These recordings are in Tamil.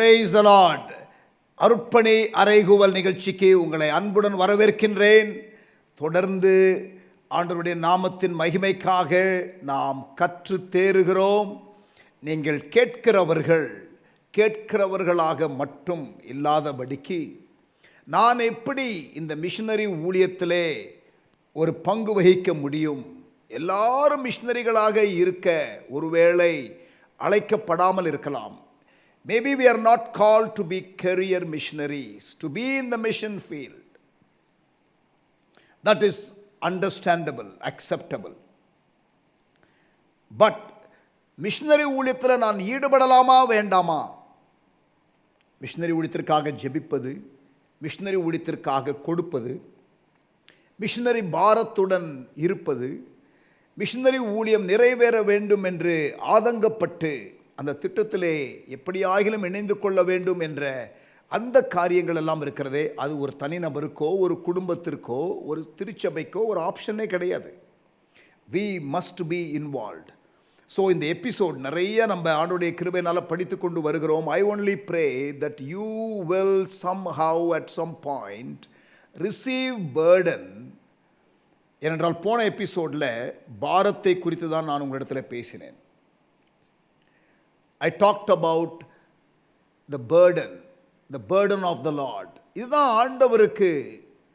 Praise the Lord. அருட்பணி அறைகூவல் நிகழ்ச்சிக்கு உங்களை அன்புடன் வரவேற்கின்றேன். தொடர்ந்து ஆண்டவருடைய நாமத்தின் மகிமைக்காக நாம் கற்று தேறுகிறோம். நீங்கள் கேட்கிறவர்களாக மட்டும் இல்லாதபடிக்கு நான் எப்படி இந்த மிஷனரி ஊழியத்திலே ஒரு பங்கு வகிக்க முடியும்? எல்லாரும் மிஷனரிகளாக இருக்க ஒருவேளை அழைக்கப்படாமல் இருக்கலாம். Maybe we are not called to be career missionaries, to be in the mission field. That is understandable, acceptable. But missionary ஊழியத்தில் நான் ஈடுபடலாமா வேண்டாமா? மிஷனரி ஊழியத்திற்காக ஜெபிப்பது, மிஷனரி ஊழியத்திற்காக கொடுப்பது, மிஷனரி பாரத்துடன் இருப்பது, மிஷனரி ஊழியம் நிறைவேற வேண்டும் என்று ஆதங்கப்பட்டு அந்த திட்டத்திலே எப்படியாகிலும் இணைந்து கொள்ள வேண்டும் என்ற அந்த காரியங்கள் எல்லாம் இருக்கிறதே, அது ஒரு தனிநபருக்கோ ஒரு குடும்பத்திற்கோ ஒரு திருச்சபைக்கோ ஒரு ஆப்ஷனே கிடையாது. We must be involved. So இந்த எபிசோட் நிறைய நம்ம ஆண்டவருடைய கிருபையினால் படித்து கொண்டு வருகிறோம். I only pray that you will somehow at some point receive burden. ஏனென்றால் போன எபிசோடில் பாரத்தை குறித்து தான் நான் உங்களிடத்தில் பேசினேன். I talked about the burden of the Lord. இதுதான் ஆண்டவருக்கு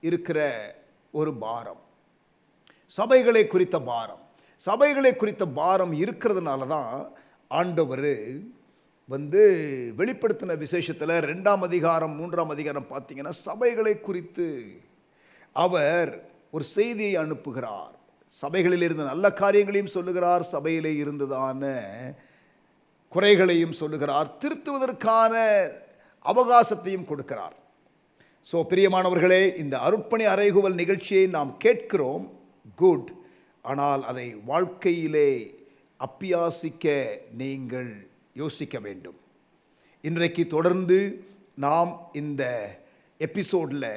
இருக்கிற ஒரு பாரம், சபைகளை குறித்த பாரம். சபைகளை குறித்த பாரம் இருக்கிறதுனால தான் ஆண்டவர் வெளிப்படுத்தின விசேஷத்தில் 2ஆம் அதிகாரம் 3ஆம் அதிகாரம் பார்த்தீங்கன்னா சபைகளை குறித்து அவர் ஒரு செய்தியை அனுப்புகிறார். சபைகளில் இருந்த நல்ல காரியங்களையும் சொல்லுகிறார், சபையிலே இருந்ததான குறைகளையும் சொல்லுகிறார், திருத்துவதற்கான அவகாசத்தையும் கொடுக்கிறார். ஸோ பிரியமானவர்களே, இந்த அருட்பணி அறைகூவல் நிகழ்ச்சியை நாம் கேட்கிறோம், குட். ஆனால் அதை வாழ்க்கையிலே அப்பியாசிக்க நீங்கள் யோசிக்க வேண்டும். இன்றைக்கு தொடர்ந்து நாம் இந்த எபிசோடில்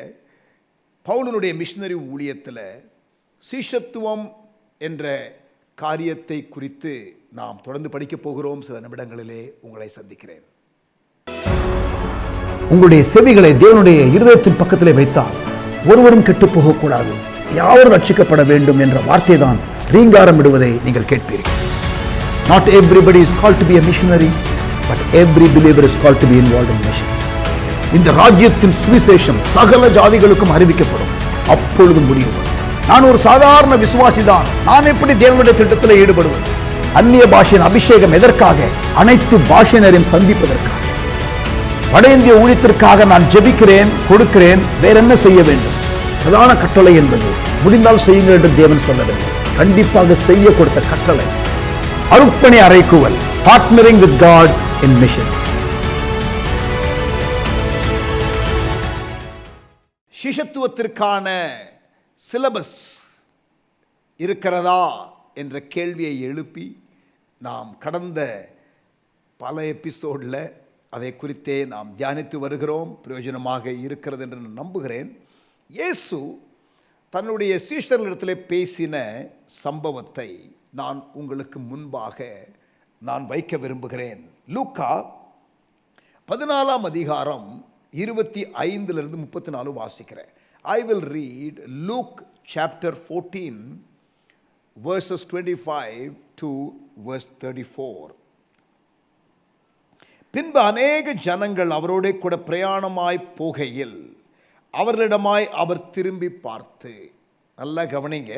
பவுலனுடைய மிஷனரி ஊழியத்தில் சீஷத்துவம் என்ற காரியத்தை குறித்து நாம் தொடர்ந்து படிக்கப் போகிறோம். சில நிமிடங்களிலே உங்களை சந்திக்கிறேன். உங்களுடைய செவிகளை தேவனுடைய இருதயத்தின் பக்கத்திலே வைத்தால் ஒருவரும் கெட்டு போகக்கூடாது, யாவரும் ரட்சிக்கப்பட வேண்டும் என்ற வார்த்தை தான் ரீங்காரம் இடுவதை நீங்கள் கேட்பீர்கள். Not everybody is called to be a missionary, but every believer is called to be involved in missions. இந்த ராஜ்யத்தின் சுவிசேஷம் சகல ஜாதிகளுக்கும் அறிவிக்கப்படும், அப்பொழுது முடிவு. நான் ஒரு சாதாரண விசுவாசி தான், நான் எப்படி தேவனுடைய திட்டத்தில் ஈடுபடுவது? அந்நிய பாஷையின் அபிஷேகம் எதற்காக? அனைத்து பாஷையினரையும் சந்திப்பதற்காக. வட இந்திய ஊழியத்திற்காக நான் ஜெபிக்கிறேன், கொடுக்கிறேன், வேற என்ன செய்ய வேண்டும்? பிரதான கட்டளை என்பது முடிந்தால் செய்யுங்கள் என்று தேவன் சொல்லவில்லை, கண்டிப்பாக செய்ய கொடுத்த கட்டளை. அருட்பணி அறைகூவல், partnering with God in missions. சிஷத்துவத்திற்கான சிலபஸ் இருக்கிறதா என்ற கேள்வியை எழுப்பி நாம் கடந்த பல எபிசோடில் அதை குறித்தே நாம் தியானித்து வருகிறோம். பிரயோஜனமாக இருக்கிறது என்று நான் நம்புகிறேன். இயேசு தன்னுடைய சீஷர்களிடத்தில் பேசின சம்பவத்தை நான் உங்களுக்கு முன்பாக நான் வைக்க விரும்புகிறேன். லூக்கா 14ஆம் அதிகாரம் 25 34 வாசிக்கிறேன். I will read Luke chapter 14 verses 25 to verse 34. பின்பு அநேக ஜனங்கள் அவரோட கூட பிரயாணமாய் போகையில் அவர்களிடமாய் அவர் திரும்பி பார்த்து, நல்லா கவனிங்க,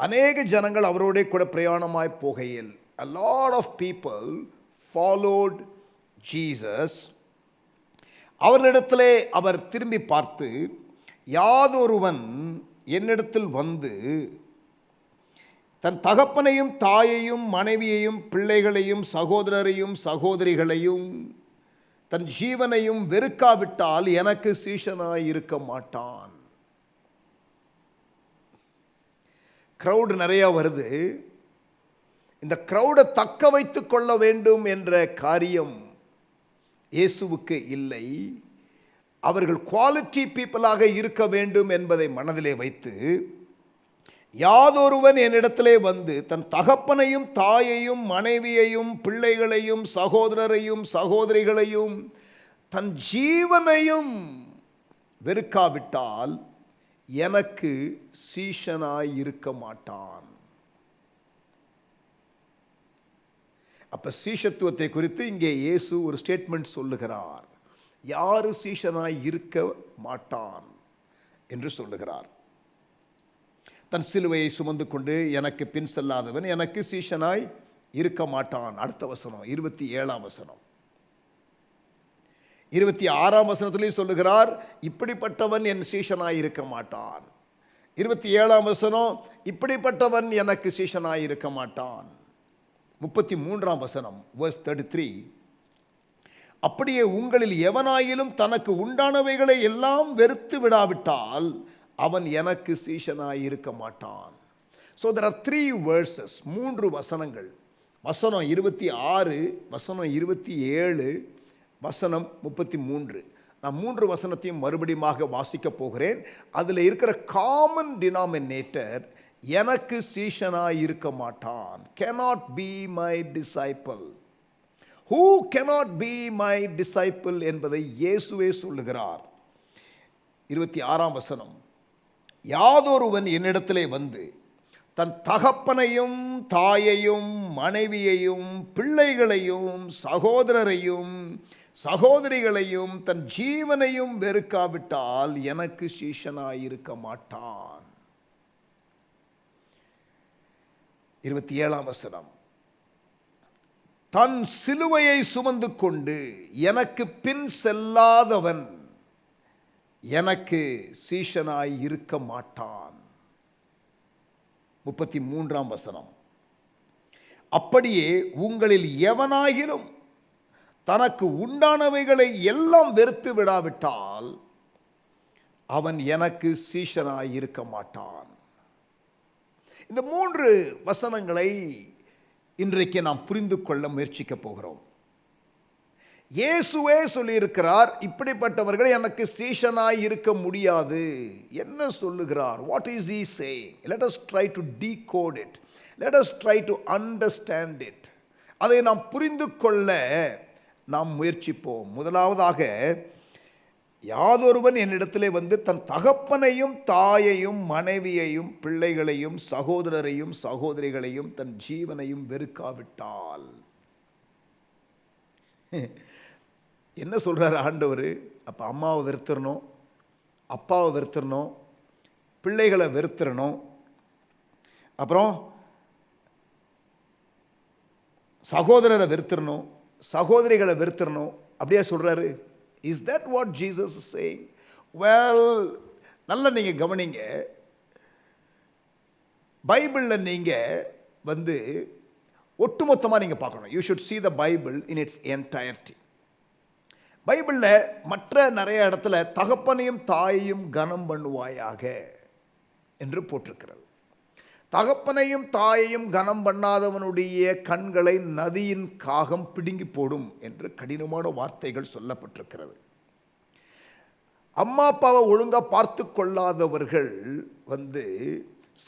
அநேக ஜனங்கள் அவரோட கூட பிரயாணமாய் போகையில், a lot of people followed Jesus. அவர்களிடத்திலே அவர் திரும்பி பார்த்து, யாதொருவன் என்னிடத்தில் வந்து தன் தகப்பனையும் தாயையும் மனைவியையும் பிள்ளைகளையும் சகோதரரையும் சகோதரிகளையும் தன் ஜீவனையும் வெறுக்காவிட்டால் எனக்கு சீஷனாய் இருக்க மாட்டான். கிரவுட் நிறைய வருது. இந்த கிரவுடை தக்க வைத்து கொள்ள வேண்டும் என்ற காரியம் இயேசுவுக்கு இல்லை. அவர்கள் குவாலிட்டி பீப்புளாக இருக்க வேண்டும் என்பதை மனதிலே வைத்து, யாதொருவன் என்னிடத்திலே வந்து தன் தகப்பனையும் தாயையும் மனைவியையும் பிள்ளைகளையும் சகோதரரையும் சகோதரிகளையும் தன் ஜீவனையும் வெறுக்காவிட்டால் எனக்கு சீஷனாய் இருக்க மாட்டான். அப்ப சீஷத்துவத்தை குறித்து இங்கே இயேசு ஒரு ஸ்டேட்மெண்ட் சொல்லுகிறார். யாரு சீஷனாய் இருக்க மாட்டான் என்று சொல்லுகிறார். தன் சிலுவையை சுமந்து கொண்டு எனக்கு பின் செல்லாதவன் எனக்கு சீஷனாய் இருக்க மாட்டான். அடுத்த வசனம் 27ஆம் வசனம். 26ஆம் வசனத்திலேயும் சொல்லுகிறார், இப்படிப்பட்டவன் என் சீஷனாய் இருக்க மாட்டான். 27ஆம் வசனம், இப்படிப்பட்டவன் எனக்கு சீஷனாய் இருக்க மாட்டான். 33ஆம் வசனம் verse 33, அப்படியே உங்களில் எவனாயிலும் தனக்கு உண்டானவைகளை எல்லாம் வெறுத்து விடாவிட்டால் அவன் எனக்கு சீஷனாய் இருக்க மாட்டான். So there are 3 verses, 3 வசனங்கள். வசனம் 26, வசனம் 27, வசனம் 33. நான் 3 வசனத்தையும் மறுபடியும் வாசிக்க போகிறேன். அதில் இருக்கிற காமன் டினாமினேட்டர் எனக்கு சீஷனாய் இருக்க மாட்டான். cannot be my disciple. who cannot be my disciple என்பதை இயேசுவே சொல்லுகிறார். 26ஆம் வசனம், யாதொருவன் என்னிடத்திலே வந்து தன் தகப்பனையும் தாயையும் மனைவியையும் பிள்ளைகளையும் சகோதரரையும் சகோதரிகளையும் தன் ஜீவனையும் வெறுக்காவிட்டால் எனக்கு சீஷனாயிருக்க மாட்டான். 27ஆம் வசனம், தன் சிலுவையை சுமந்து கொண்டு எனக்கு பின் செல்லாதவன் எனக்கு சீஷனாய் இருக்க மாட்டான். 33ஆம் வசனம், அப்படியே உங்களில் எவனாகிலும் தனக்கு உண்டானவைகளை எல்லாம் வெறுத்து விடாவிட்டால் அவன் எனக்கு சீஷனாய் இருக்க மாட்டான். இந்த 3 வசனங்களை இன்றைக்கு நாம் புரிந்து கொள்ள முயற்சிக்க போகிறோம். இயேசுவே சொல்லியிருக்கிறார், இப்படிப்பட்டவர்கள் எனக்கு சீஷனாய் இருக்க முடியாது. என்ன சொல்லுகிறார்? What is he saying? Let us try to decode it. Let us try to understand it. அதை நாம் புரிந்து கொள்ள நாம் முயற்சிப்போம். முதலாவதாக, யாதொருவன் என்னிடத்திலே வந்து தன் தகப்பனையும் தாயையும் மனைவியையும் பிள்ளைகளையும் சகோதரரையும் சகோதரிகளையும் தன் ஜீவனையும் வெறுக்காவிட்டால். என்ன சொல்றார் ஆண்டவர்? அப்போ அம்மாவை வெறுத்துறணும், அப்பாவை வெறுத்துறணும், பிள்ளைகளை வெறுத்துறணும், அப்புறம் சகோதரரை வெறுத்துறணும், சகோதரிகளை வெறுத்துறணும், அப்படியே சொல்றாரு. Is that what Jesus is saying? Well, நல்லா நீங்கள் கவனிங்க. பைபிளில் நீங்கள் வந்து ஒட்டுமொத்தமாக நீங்கள் பார்க்கணும். You should see the Bible in its entirety. பைபிளில் மற்ற நிறைய இடத்துல தகப்பனையும் தாயையும் கனம் பண்ணுவாயாக என்று போட்டிருக்கிறது. தகப்பனையும் தாயையும் கனம் பண்ணாதவனுடைய கண்களை நதியின் காகம் பிடுங்கி போடும் என்று கடினமான வார்த்தைகள் சொல்லப்பட்டிருக்கிறது. அம்மா அப்பாவை ஒழுங்காக பார்த்து கொள்ளாதவர்கள் வந்து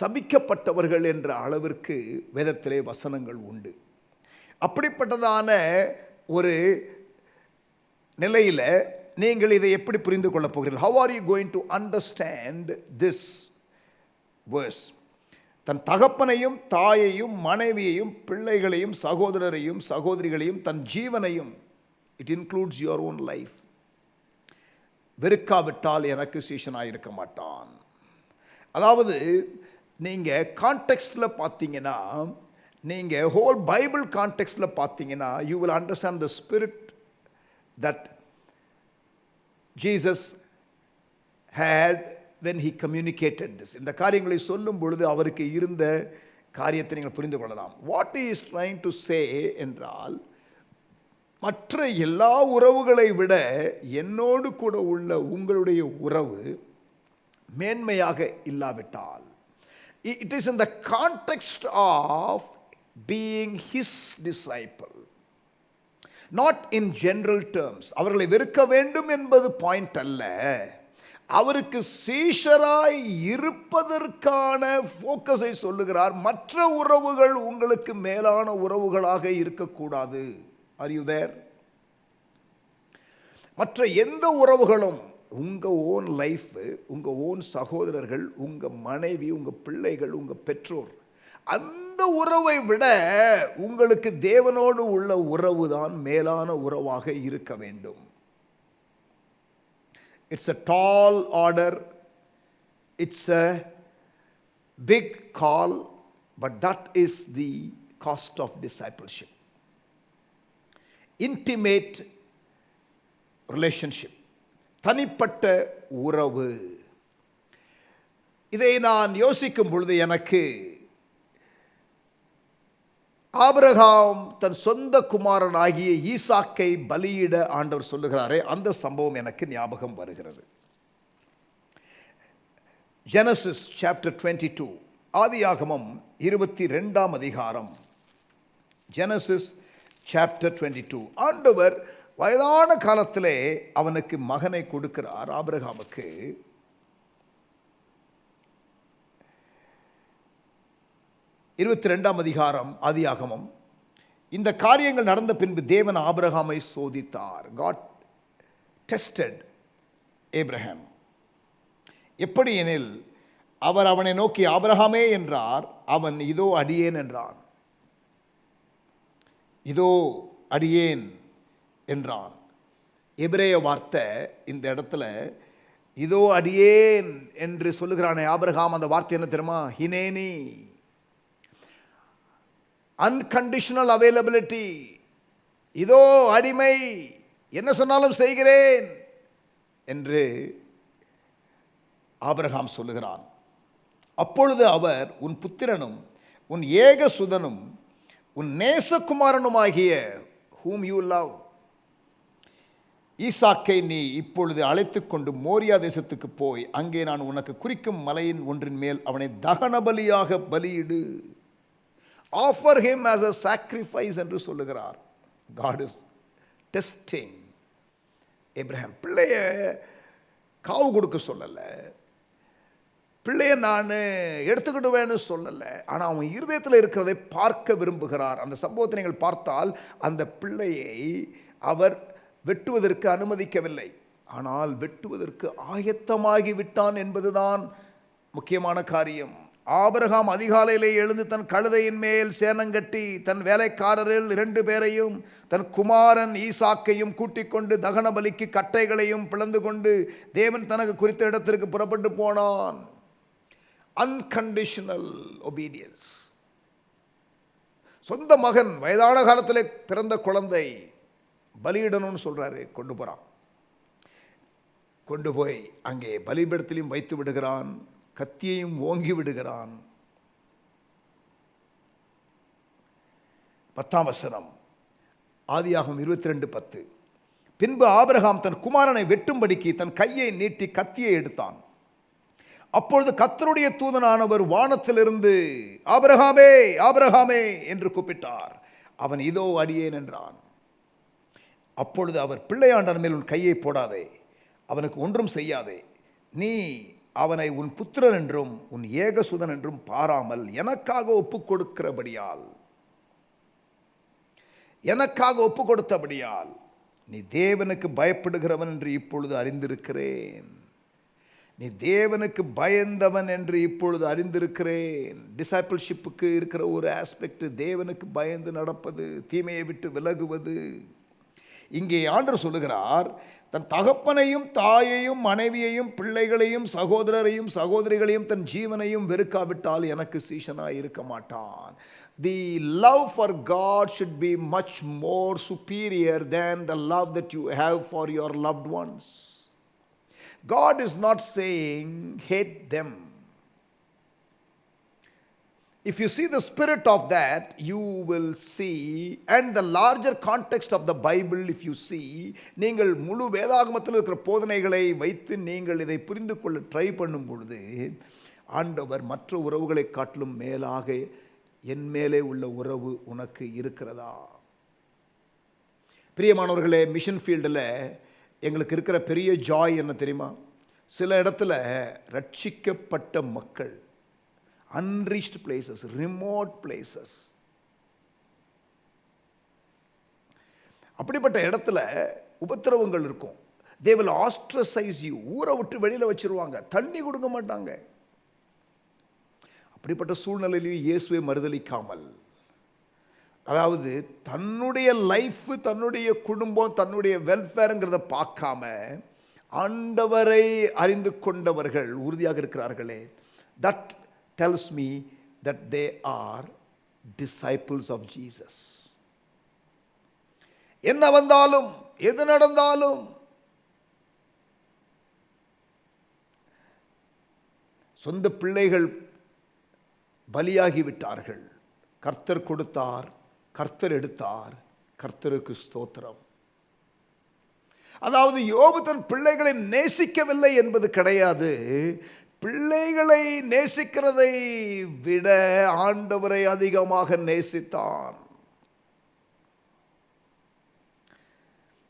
சபிக்கப்பட்டவர்கள் என்ற அளவிற்கு வேதத்திலே வசனங்கள் உண்டு. அப்படிப்பட்டதான ஒரு நிலையில் நீங்கள் இதை எப்படி புரிந்து கொள்ளப் போகிறீர்கள்? How are you going to understand this verse? தன் தகப்பனையும் தாயையும் மனைவியையும் பிள்ளைகளையும் சகோதரரையும் சகோதரிகளையும் தன் ஜீவனையும், it includes your own life, வெறுக்காவிட்டால் எனக்கு சீஷனாக இருக்க மாட்டான். அதாவது நீங்கள் கான்டெக்ஸ்டில் பார்த்தீங்கன்னா, நீங்கள் ஹோல் பைபிள் கான்டெக்ஸ்டில் பார்த்தீங்கன்னா, you will understand the spirit that Jesus had when he communicated this. இந்த காரியங்களை சொல்லும் பொழுது அவருக்கு இருந்த காரியத்தை நீங்கள் புரிந்து கொள்ளலாம். What he is trying to say என்றால், மற்ற எல்லா உறவுகளை விட என்னோடு கூட உள்ள உங்களுடைய உறவு மேன்மையாக இல்லாவிட்டால், it is in the context of being his disciple, not in general terms. அவர்களை வெறுக்க வேண்டும் என்பது பாயிண்ட் அல்ல. அவருக்கு சீஷராய் இருப்பதற்கான ஃபோக்கஸை சொல்லுகிறார். மற்ற உறவுகள் உங்களுக்கு மேலான உறவுகளாக இருக்கக்கூடாது. Are you there? மற்ற எந்த உறவுகளும், உங்கள் ஓன் லைஃபு, உங்கள் ஓன் சகோதரர்கள், உங்கள் மனைவி, உங்கள் பிள்ளைகள், உங்கள் பெற்றோர், அந்த உறவை விட உங்களுக்கு தேவனோடு உள்ள உறவு தான் மேலான உறவாக இருக்க வேண்டும். It's a tall order, it's a big call, but that is the cost of discipleship. Intimate relationship, தனிப்பட்ட உறவு. இதை நான் யோசிக்கும் பொழுது எனக்கு ஆபிரகாம் தன் சொந்த குமாரன் ஆகிய ஈசாக்கை பலியிட ஆண்டவர் சொல்லுகிறாரே, அந்த சம்பவம் எனக்கு ஞாபகம் வருகிறது. ஜெனசிஸ் சாப்டர் 22, ஆதியாகமம் 22ஆம் அதிகாரம். Genesis chapter 22. ஆண்டவர் வயதான காலத்திலே அவனுக்கு மகனை கொடுக்கிறார் ஆபிரகாமுக்கு. இருபத்தி 22ஆம் அதிகாரம் ஆதியாகமம். இந்த காரியங்கள் நடந்த பின்பு தேவன் ஆபிரகாமை சோதித்தார். God tested Abraham. எப்படி எனில், அவர் அவனை நோக்கி ஆபிரகாமே என்றார். அவன் இதோ அடியேன் என்றான். இதோ அடியேன் என்றான். எபிரேய வார்த்தை இந்த இடத்துல இதோ அடியேன் என்று சொல்லுகிறானே ஆபிரகாம், அந்த வார்த்தை என்ன தெரியுமா? ஹினேனி, அன்கண்டிஷனல் அவைலபிலிட்டி. இதோ அடிமை, என்ன சொன்னாலும் செய்கிறேன் என்று ஆபிரகாம் சொல்லுகிறான். அப்பொழுது அவர், உன் புத்திரனும் உன் ஏகசுதனும் உன் நேசகுமாரனுமாகிய whom you love ஈசாக்கை நீ இப்பொழுது அழைத்து கொண்டு மோரியா தேசத்துக்கு போய் அங்கே நான் உனக்கு குறிக்கும் மலையின் ஒன்றின் மேல் அவனை தகனபலியாக பலியிடு. Offer him as a sacrifice என்று சொல்லுகிறார். God is testing Abraham. பிள்ளைய காவு கொடுக்க சொல்லலை, பிள்ளைய நான் எடுத்துக்கிடுவேன்னு சொல்லலை, ஆனால் அவன் இருதயத்தில் இருக்கிறதை பார்க்க விரும்புகிறார். அந்த சம்பவத்தை நீங்கள் பார்த்தால் அந்த பிள்ளையை அவர் வெட்டுவதற்கு அனுமதிக்கவில்லை, ஆனால் வெட்டுவதற்கு ஆயத்தமாகி விட்டான் என்பதுதான் முக்கியமான காரியம். ஆபிரகாம் அதிகாலையிலே எழுந்து தன் கழுதையின் மேல் சேனங்கட்டி தன் வேலைக்காரரில் 2 பேரையும் தன் குமாரன் ஈசாக்கையும் கூட்டிக் கொண்டு தகன பலிக்கு கட்டைகளையும் பிளந்து கொண்டு தேவன் தனக்கு குறித்த இடத்திற்கு புறப்பட்டு போனான். Unconditional obedience. சொந்த மகன், வயதான காலத்திலே பிறந்த குழந்தை பலியிடணும்னு சொல்றாரு, கொண்டு போறான். கொண்டு போய் அங்கே பலிபீடத்திலையும் வைத்து விடுகிறான், கத்தியையும் ஓங்கி விடுகிறான். 10ஆம் வசனம், ஆதியாகமம் 22:10. பின்பு ஆபிரகாம் தன் குமாரனை வெட்டும்படிக்கு தன் கையை நீட்டி கத்தியை எடுத்தான். அப்பொழுது கர்த்தருடைய தூதனானவர் வானத்திலிருந்து ஆபிரகாமே ஆபிரகாமே என்று கூப்பிட்டார். அவன் இதோ அடியேன் என்றான். அப்பொழுது அவர், பிள்ளையாண்டான் மேல் உன் கையை போடாதே, அவனுக்கு ஒன்றும் செய்யாதே, நீ அவனை உன் புத்திரன் என்றும் உன் ஏகசுதன் என்றும் பாராமல் எனக்காக ஒப்புக் கொடுத்தபடியால் நீ தேவனுக்கு பயப்படுகிறவன் என்று இப்பொழுது அறிந்திருக்கிறேன். நீ தேவனுக்கு பயந்தவன் என்று இப்பொழுது அறிந்திருக்கிறேன். டிசைபிள்ஷிப்புக்கு இருக்கிற ஒரு ஆஸ்பெக்ட் தேவனுக்கு பயந்து நடப்பது, தீமையை விட்டு விலகுவது. இங்கே ஆண்டவர் சொல்லுகிறார், தன் தகப்பனையும் தாயையும் மனைவியையும் பிள்ளைகளையும் சகோதரரையும் சகோதரிகளையும் தன் ஜீவனையும் வெறுக்காவிட்டால் எனக்கு சீஷனாய் இருக்க மாட்டான். The love for God should be much more superior than the love that you have for your loved ones. God is not saying hate them. If you see the spirit of that, you will see, and the larger context of the Bible, if you see, நீங்கள் முழு வேதாகமத்தில் இருக்கிற போதனைகளை வைத்து நீங்கள் இதை புரிந்து கொள்ள ட்ரை பண்ணும் பொழுது, ஆண்டவர் மற்ற உறவுகளை காட்டிலும் மேலாக என் மேலே உள்ள உறவு உனக்கு இருக்கிறதா? பிரியமானவர்களே, மிஷன் ஃபீல்டில் எங்களுக்கு இருக்கிற பெரிய ஜாய் என்ன தெரியுமா? சில இடத்துல ரட்சிக்கப்பட்ட மக்கள், unreached places, remote places, அப்படிப்பட்ட இடத்துல உபத்திரவங்கள் இருக்கும். They will ostracize you. ஊரை விட்டு வெளியில் வச்சிருவாங்க, தண்ணி கொடுக்க மாட்டாங்க. அப்படிப்பட்ட சூழ்நிலையிலையும் இயேசுவை மறுதலிக்காமல், அதாவது தன்னுடைய லைஃப், தன்னுடைய குடும்பம், தன்னுடைய வெல்ஃபேருங்கிறத பார்க்காம ஆண்டவரை அறிந்து கொண்டவர்கள் உறுதியாக இருக்கிறார்களே, that tells me that they are disciples of Jesus. என்ன வந்தாலும் எது நடந்தாலும் சொந்த பிள்ளைகள் பலியாகி விட்டார்கள். கர்த்தர் கொடுத்தார், கர்த்தர் எடுத்தார், கர்த்தருக்கு ஸ்தோத்திரம். அதாவது யோபு தன் பிள்ளைகளை நேசிக்கவில்லை என்பது கிடையாது. பிள்ளைகளை நேசிக்கிறதை விட ஆண்டவரை அதிகமாக நேசித்தான்.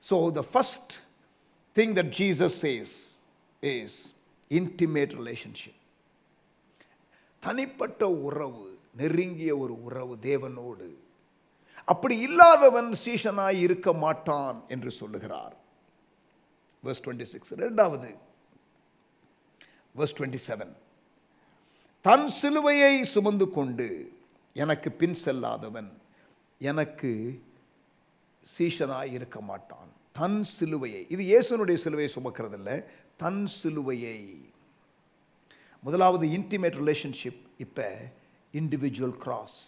So the first thing that Jesus says is intimate relationship. தனிப்பட்ட உறவு, நெருங்கிய ஒரு உறவு தேவனோடு. அப்படி இல்லாதவன் சீஷனாய் இருக்க மாட்டான் என்று சொல்லுகிறார். verse 26. இரண்டாவது verse 27. தன் சிலுவையை சுமந்து கொண்டு எனக்கு பின் செல்லாதவன் எனக்கு சீஷனாய் இருக்க மாட்டான். தன் சிலுவையை, இது இயேசுனுடைய சிலுவையை சுமக்கிறது இல்லை, தன் சிலுவையை. முதலாவது இன்டிமேட் ரிலேஷன்ஷிப். இப்போ இண்டிவிஜுவல் கிராஸ்.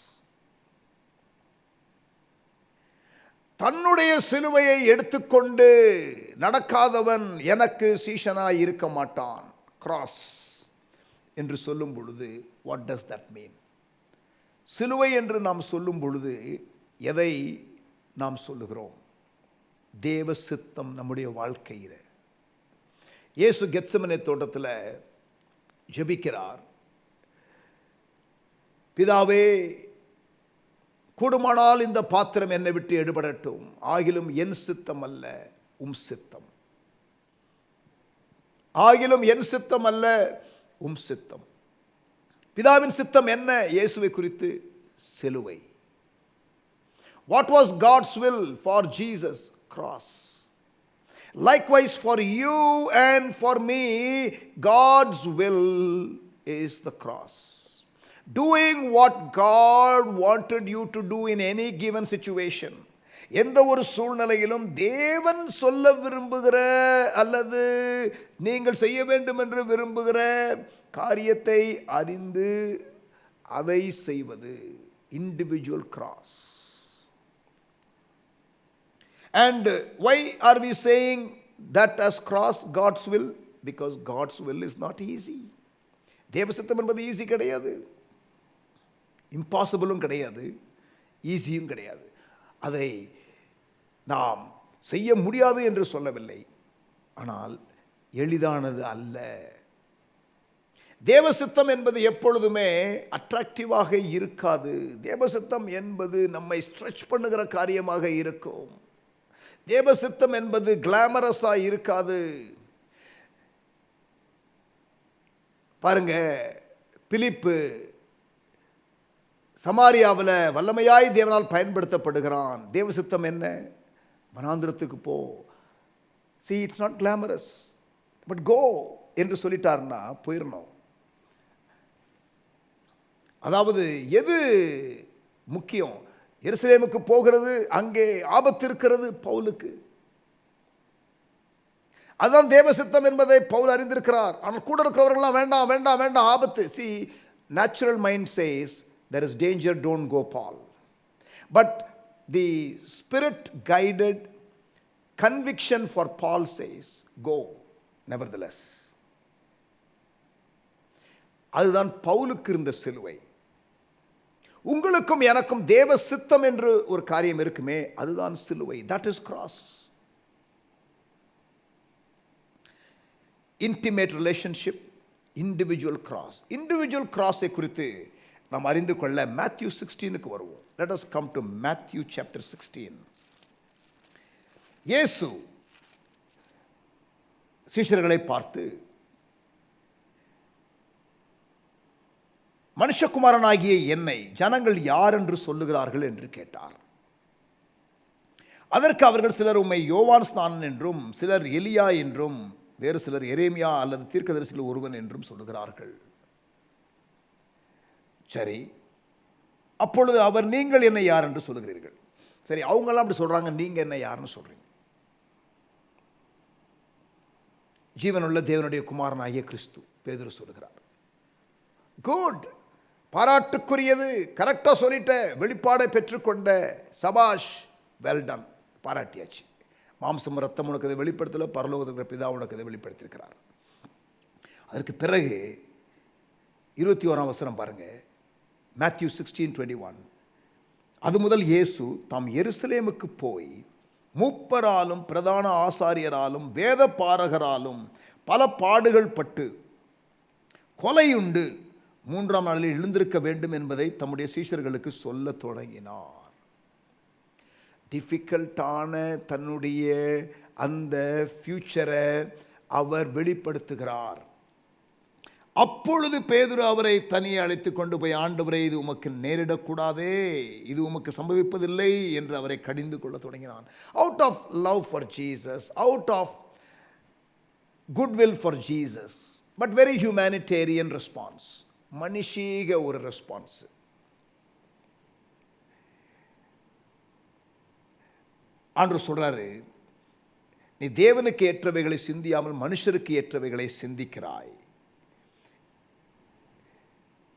தன்னுடைய சிலுவையை எடுத்துக்கொண்டு நடக்காதவன் எனக்கு சீஷனாய் இருக்க மாட்டான். கிராஸ் என்று சொல்லும் பொழுது வாட் டஸ் தட் மீன்? சிலுவை என்று நாம் சொல்லும் பொழுது எதை நாம் சொல்லுகிறோம்? தேவ சித்தம் நம்முடைய வாழ்க்கையில். இயேசு கெத்செமனே தோட்டத்தில் ஜெபிக்கிறார். பிதாவே, கூடுமானால் இந்த பாத்திரம் என்னை விட்டு எடுபடட்டும், ஆகிலும் என் சித்தம் அல்ல உம் சித்தம். ஆகிலும் என் சித்தம் அல்ல உம் சித்தம். பிதாவின் சித்தம் என்ன? இயேசுவை குறித்து சிலுவை. What was God's will for Jesus? Cross. Likewise for you and for me, God's will is the cross. Doing what God wanted you to do in any given situation. எந்த ஒரு சூழ்நிலையிலும் தேவன் சொல்ல விரும்புகிற அல்லது நீங்கள் செய்ய வேண்டும் என்று விரும்புகிற காரியத்தை அறிந்து அதை செய்வது. Individual cross. And why are we saying that as cross God's will? Because God's will is not easy. தேவ சித்தம் என்பது ஈஸி கிடையாது, இம்பாசிபிளும் கிடையாது, ஈஸியும் கிடையாது. அதை நாம் செய்ய முடியாது என்று சொல்லவில்லை, ஆனால் எளிதானது அல்ல. தேவசித்தம் என்பது எப்பொழுதுமே அட்ராக்டிவாக இருக்காது. தேவசித்தம் என்பது நம்மை ஸ்ட்ரெச் பண்ணுகிற காரியமாக இருக்கும். தேவசித்தம் என்பது கிளாமரஸாக இருக்காது. பாருங்க, பிலிப்பு சமாரியாவில் வல்லமையாய் தேவனால் பயன்படுத்தப்படுகிறான். தேவசித்தம் என்ன? வனாந்திரத்துக்கு போ. See, it's not glamorous, but go என்று சொல்லிட்டார்னா போயிடணும். அதாவது எது முக்கியம்? எருசலேமுக்கு போகிறது, அங்கே ஆபத்து இருக்கிறது பவுலுக்கு. அதுதான் தேவசித்தம் என்பதை பவுல் அறிந்திருக்கிறார். ஆனால் கூட இருக்கிறவர்கள்லாம் வேண்டாம் வேண்டாம் வேண்டாம், ஆபத்து. See, natural mind says there is danger, don't go, Paul. But the spirit guided conviction for Paul says go nevertheless. அதுதான் பவுலுக்கு இருந்த சிலுவை. உங்களுக்கும் எனக்கும் தேவ சித்தம் என்று ஒரு காரியம் இருக்குமே, அதுதான் சிலுவை. That is cross. Intimate relationship, individual cross. Individual cross குறித்து நாம் அறிந்து கொள்ள Matthew 16க்கு வருவோம். Let us come to Matthew chapter 16. இயேசு சீஷர்களை பார்த்து, மனுஷகுமாரனாகிய என்னை ஜனங்கள் யார் என்று சொல்லுகிறார்கள் என்று கேட்டார். அதற்கு அவர்கள், சிலர் உம்மை யோவான் ஸ்நானன் என்றும், சிலர் எலியா என்றும், வேறு சிலர் எரேமியா அல்லது தீர்க்கதரிசிகளில் ஒருவன் என்றும் சொல்லுகிறார்கள். சரி, அப்பொழுது அவர், நீங்கள் என்னை யார் என்று சொல்லுகிறீர்கள்? சரி, அவங்கெல்லாம் அப்படி சொல்றாங்க, நீங்க என்ன யாருன்னு சொல்றீங்க? ஜீவனுள்ள தேவனுடைய குமாரனாகிய கிறிஸ்து, பேதுரு சொல்லுகிறார். குட், பாராட்டுக்குரியது, கரெக்டாக சொல்லிட்ட, வெளிப்பாடை பெற்றுக்கொண்ட, சபாஷ், வெல் டன், பாராட்டியாச்சு. மாம்சம் ரத்தம் உனக்கு அதை வெளிப்படுத்தல, பரலோகத்தில் பிதா உனக்கு அதை வெளிப்படுத்தியிருக்கிறார். அதற்கு பிறகு 21ஆம் வசனம் பாருங்க, மேத்யூ 16:21. அது முதல் இயேசு தாம் எருசலேமுக்கு போய் மூப்பராலும் பிரதான ஆசாரியராலும் வேத பாரகராலும் பல பாடுகள் பட்டு கொலையுண்டு 3ஆம் நாளில் எழுந்திருக்க வேண்டும் என்பதை தம்முடைய சீஷர்களுக்கு சொல்ல தொடங்கினார். டிஃபிகல்ட்டான தன்னுடைய அந்த ஃபியூச்சரை அவர் வெளிப்படுத்துகிறார். அப்பொழுது பேதுரு அவரை தனியே அழைத்து கொண்டு போய், ஆண்டவரே, இது உமக்கு நேரிடக்கூடாதே, இது உமக்கு சம்பவிப்பதில்லை என்று அவரை கடிந்து கொள்ள தொடங்கினான். Out of love for Jesus, out of goodwill for Jesus, but very humanitarian response, மனுஷீக ஒரு ரெஸ்பான்ஸ். ஆண்டவர் சொல்றாரு, நீ தேவனுக்கு ஏற்றவைகளை சிந்தியாமல் மனுஷருக்கு ஏற்றவைகளை சிந்திக்கிறாய்,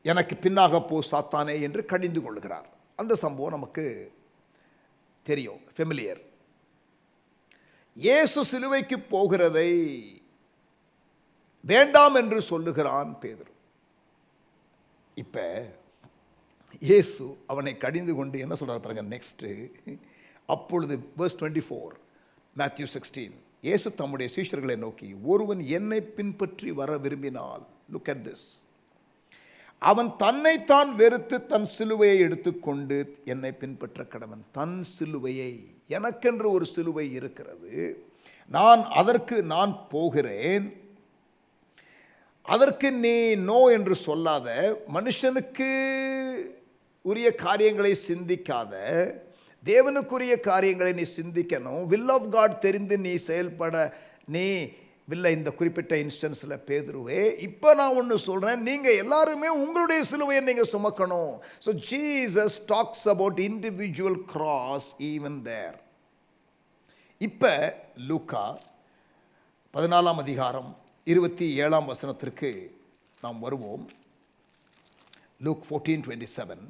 எனக்கு பின்னாக போ சாத்தானே என்று கடிந்து கொள்கிறார். அந்த சம்பவம் நமக்கு தெரியும், ஃபெமிலியர். இயேசு சிலுவைக்கு போகிறதை வேண்டாம் என்று சொல்லுகிறான் பேதுரு. இப்ப இயேசு அவனை கடிந்து கொண்டு என்ன சொல்றார் பாருங்க நெக்ஸ்ட். அப்பொழுது verse 24, மேத்யூ 16, இயேசு தம்முடைய சீஷர்களை நோக்கி, ஒருவன் என்னை பின்பற்றி வர விரும்பினால், look at this, அவன் தன்னைத்தான் வெறுத்து தன் சிலுவையை எடுத்துக்கொண்டு என்னை பின்பற்ற கடவன். தன் சிலுவையை, எனக்கென்று ஒரு சிலுவை இருக்கிறது, அதற்கு நான் போகிறேன், அதற்கு நீ நோ என்று சொல்லாத, மனுஷனுக்கு உரிய காரியங்களை சிந்திக்காத, தேவனுக்குரிய காரியங்களை நீ சிந்திக்கணும். வில் ஆஃப் காட் தெரிந்து நீ செயல்பட நீ இல்லை. இந்த குறிப்பிட்ட இன்ஸ்டன்ஸில் பேதுருவே, இப்போ நான் ஒன்று சொல்கிறேன், நீங்கள் எல்லாருமே உங்களுடைய சிலுவையை நீங்கள் சுமக்கணும். So Jesus talks about individual cross even there. இப்போ லூக்கா 14ஆம் அதிகாரம் 27ஆம் வசனத்திற்கு நாம் வருவோம். லூக் 14:27,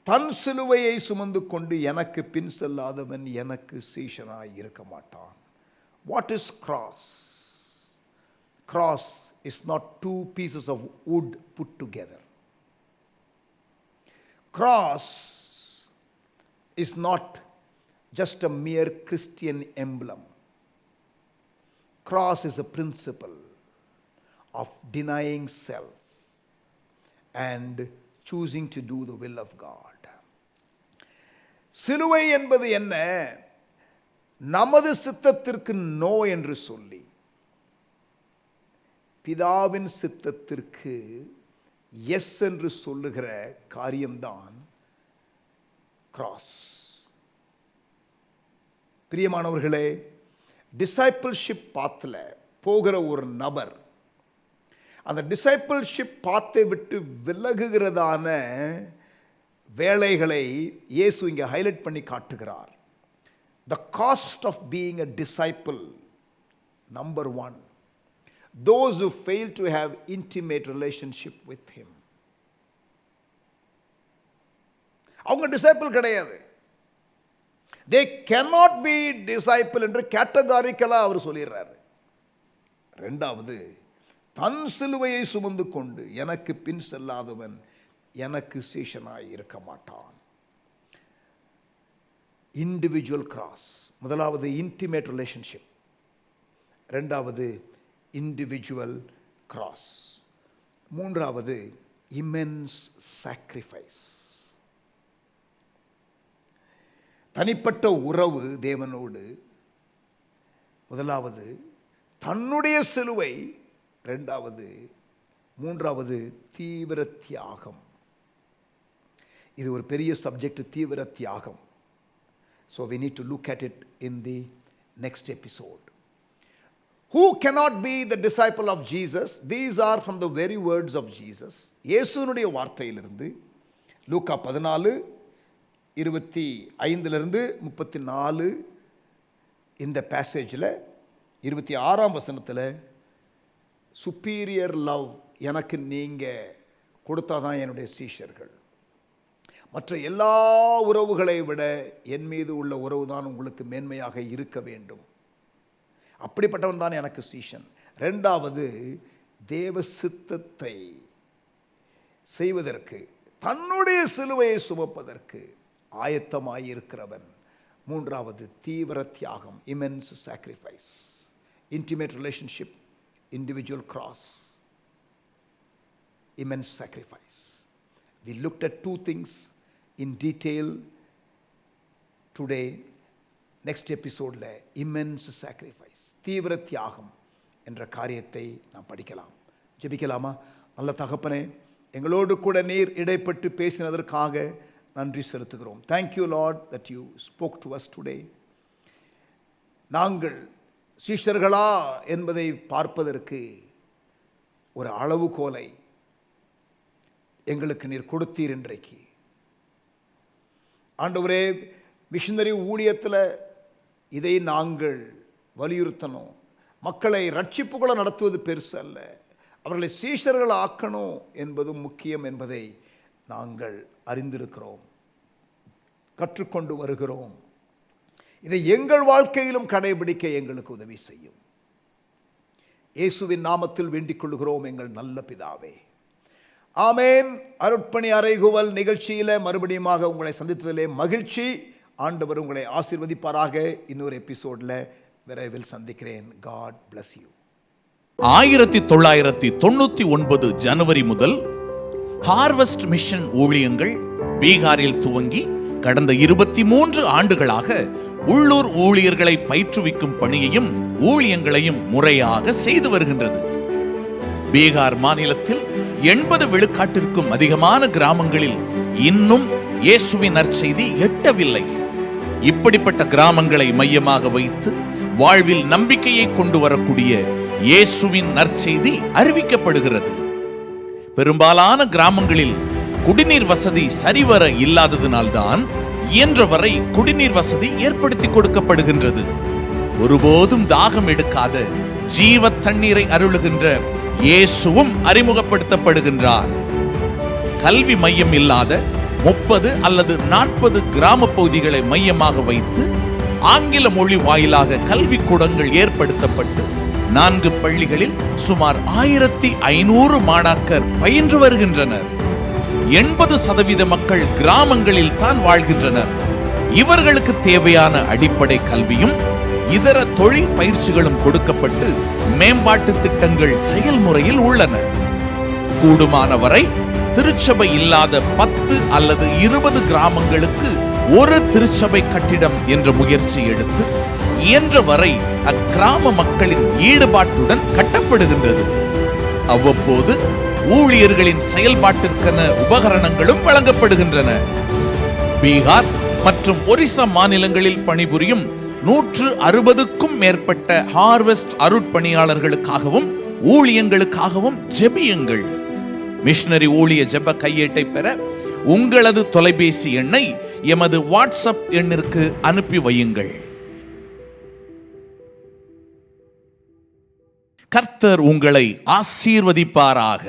தன் சிலுவையை சுமந்து கொண்டு எனக்கு பின் செல்லாதவன் எனக்கு சீஷனாய் இருக்க மாட்டான். What is cross? Cross is not two pieces of wood put together. Cross is not just a mere Christian emblem. Cross is a principle of denying self and choosing to do the will of God. சிலுவை என்பது என்ன? நமது சித்தத்திற்கு நோ என்று சொல்லி பிதாவின் சித்தத்திற்கு எஸ் என்று சொல்லுகிற காரியம்தான் கிராஸ். பிரியமானவர்களே, டிசைபிள்ஷிப் பாத்தில் போகிற ஒரு நபர் அந்த டிசைபிள்ஷிப் பாத்தை விட்டு விலகுகிறதான வேலைகளை இயேசு இங்கே ஹைலைட் பண்ணி காட்டுகிறார். The cost of being a disciple, number 1, those who fail to have intimate relationship with him. அவங்க டிசைபிள் கிடையாது. they cannot be disciple என்று கேட்டகாரிக்கலா அவர் சொல்லிடுறாரு. ரெண்டாவது, தன் சிலுவையை சுமந்து கொண்டு எனக்கு பின் செல்லாதவன் எனக்கு சீஷனாய் இருக்க மாட்டான். Individual cross. முதலாவது இன்டிமேட் ரிலேஷன்ஷிப், ரெண்டாவது இண்டிவிஜுவல் கிராஸ், மூன்றாவது இமென்ஸ் சாக்ரிஃபைஸ். தனிப்பட்ட உறவு தேவனோடு, முதலாவது தன்னுடைய சிலுவை, ரெண்டாவது, மூன்றாவது தீவிர தியாகம். இது ஒரு பெரிய சப்ஜெக்ட், தீவிர தியாகம். So we need to look at it in the next episode. Who cannot be the disciple of Jesus? These are from the very words of Jesus. இயேசுனுடைய வார்த்தையிலிருந்து லூக்கா 14:25-34 இந்த பேசேஜில் 26ஆம் வசனத்தில் சுப்பீரியர் லவ் எனக்கு நீங்கள் கொடுத்தாதான் என்னுடைய சீஷர்கள், மற்ற எல்லா உறவுகளை விட என் மீது உள்ள உறவு தான் உங்களுக்கு மேன்மையாக இருக்க வேண்டும், அப்படிப்பட்டவன் தான் எனக்கு சீஷன். ரெண்டாவது, தேவ சித்தத்தை செய்வதற்கு, தன்னுடைய சிலுவையை சுமப்பதற்கு ஆயத்தமாயிருக்கிறவன். மூன்றாவது, தீவிர தியாகம், immense sacrifice, intimate relationship, individual cross, immense sacrifice. We looked at two things in detail today. Next episode le immense sacrifice, தீவிர தியாகம் என்ற காரியத்தை நாம் படிக்கலாம். ஜெபிக்கலாமா? நல்ல தகப்பனே, எங்களோடு கூட நீர் இடைப்பட்டு பேசினதற்காக நன்றி செலுத்துகிறோம். Thank you Lord that you spoke to us today. நாங்கள் சீஷர்களா என்பதை பார்ப்பதற்கு ஒரு அளவுகோலை எங்களுக்கு நீர் கொடுத்தீர். இன்றைக்கு ஆண்டவரே, மிஷனரி ஊழியத்தில் இதை நாங்கள் வலியுறுத்தணும். மக்களை ரட்சிப்புக்குள்ள நடத்துவது பெருசு அல்ல, அவர்களை சீஷர்கள் ஆக்கணும் என்பதும் முக்கியம் என்பதை நாங்கள் அறிந்திருக்கிறோம், கற்றுக்கொண்டு வருகிறோம். இதை எங்கள் வாழ்க்கையிலும் கடைபிடிக்க எங்களுக்கு உதவி செய்யும். இயேசுவின் நாமத்தில் வேண்டிக் கொள்கிறோம் எங்கள் நல்ல பிதாவே, ஆமேன். அருட்பணி அறைகுவல் நிகழ்ச்சியில் மறுபடியுமாக உங்களை சந்தித்ததிலே மகிழ்ச்சி. ஆண்டவர் உங்களை ஆசீர்வதிப்பாராக. இன்னொரு எபிசோடில் விரைவில் சந்திக்கிறேன். God bless you. 1999 ஜனவரி முதல் ஹார்வெஸ்ட் மிஷன் ஊழியங்கள் பீகாரில் துவங்கி கடந்த 23 ஆண்டுகளாக உள்ளூர் ஊழியர்களை பயிற்றுவிக்கும் பணியையும் ஊழியங்களையும் முறையாக செய்து வருகின்றது. பீகார் மாநிலத்தில் 80 விழுக்காட்டிற்கும் அதிகமான கிராமங்களில் இன்னும் இயேசுவின் நற்செய்தி எட்டவில்லை. இப்படிப்பட்ட கிராமங்களை மையமாக வைத்து வாழ்வில் நம்பிக்கையை கொண்டு வரக்கூடிய இயேசுவின் நற்செய்தி அறிவிக்கப்படுகிறது. பெரும்பாலான கிராமங்களில் குடிநீர் வசதி சரிவர இல்லாததினால்தான் இயன்றவரை குடிநீர் வசதி ஏற்படுத்தி கொடுக்கப்படுகின்றது. ஒருபோதும் தாகம் எடுக்காத ஜீவ தண்ணீரை அருளுகின்ற இயேசுவும் அறிமுகப்படுத்தப்படுகின்றார். கல்வி மையம் இல்லாத 30 அல்லது 40 கிராம பகுதிகளை மையமாக வைத்து ஆங்கில மொழி வாயிலாக கல்விக்கூடங்கள் ஏற்படுத்தப்பட்டு 4 பள்ளிகளில் சுமார் 1500 மாணாக்கர் பயின்று வருகின்றனர். 80% மக்கள் கிராமங்களில் தான் வாழ்கின்றனர். இவர்களுக்கு தேவையான அடிப்படை கல்வியும் இதர தொழில் பயிற்சிகளும் கொடுக்கப்பட்டு மேம்பாட்டு திட்டங்கள் செயல்முறையில் உள்ளன. கூடுமானவரை திருச்சபை இல்லாத 10 அல்லது 20 கிராமங்களுக்கு ஒரு திருச்சபை கட்டிடம் என்ற முயற்சி எடுத்து இயன்ற வரை அக்கிராம மக்களின் ஈடுபாட்டுடன் கட்டப்படுகின்றது. அவ்வப்போது ஊழியர்களின் செயல்பாட்டிற்கென உபகரணங்களும் வழங்கப்படுகின்றன. பீகார் மற்றும் ஒரிசா மாநிலங்களில் பணிபுரியும் 160க்கும் மேற்பட்ட ஹார்வெஸ்ட் அருட்பணியாளர்களுக்காகவும் ஊழியங்களுக்காகவும் ஜெபியுங்கள். மிஷனரி ஊழிய ஜெப கையேட்டை பெற உங்களது தொலைபேசி எண்ணை எமது வாட்ஸ்அப் எண்ணிற்கு அனுப்பி வையுங்கள். கர்த்தர் உங்களை ஆசீர்வதிப்பாராக.